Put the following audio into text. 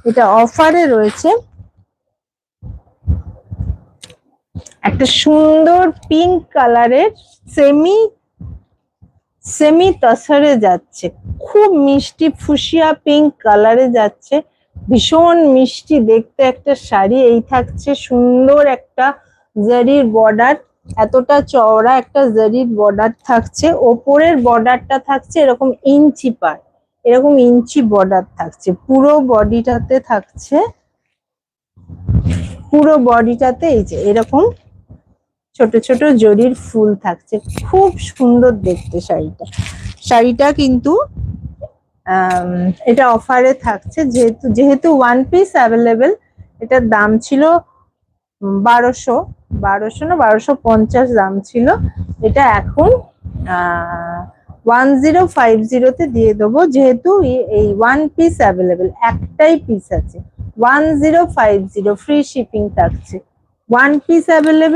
এটা অফারে রয়েছে, একটা সুন্দর পিঙ্ক কালারের সেমি সেমি তসরে যাচ্ছে, খুব মিষ্টি ফুসিয়া পিঙ্ক কালারে যাচ্ছে, ভীষণ মিষ্টি দেখতে একটা শাড়ি। এই থাকছে সুন্দর একটা জারির বর্ডার, এতটা চওড়া একটা জারির বর্ডার থাকছে, ওপরের বর্ডারটা থাকছে এরকম ইঞ্চি পার, এরকম ইঞ্চি বর্ডার থাকছে পুরো বডিটাতে থাকছে, পুরো বডিটাতে এই যে এরকম ছোট ছোট জরির ফুল থাকছে, খুব সুন্দর দেখতে শাড়িটা। শাড়িটা কিন্তু এটা অফারে থাকছে, যেহেতু যেহেতু ওয়ান পিস অ্যাভেলেবেল, এটার দাম ছিল 1200 না 1250 দাম ছিল, এটা এখন 1050-তে দিয়ে দেবো, যেহেতু এই ওয়ান পিস অ্যাভেলেবেল, একটাই পিস আছে, 1050 ফ্রি শিপিং থাকছে, ওয়ান পিস অ্যাভেলেবেল।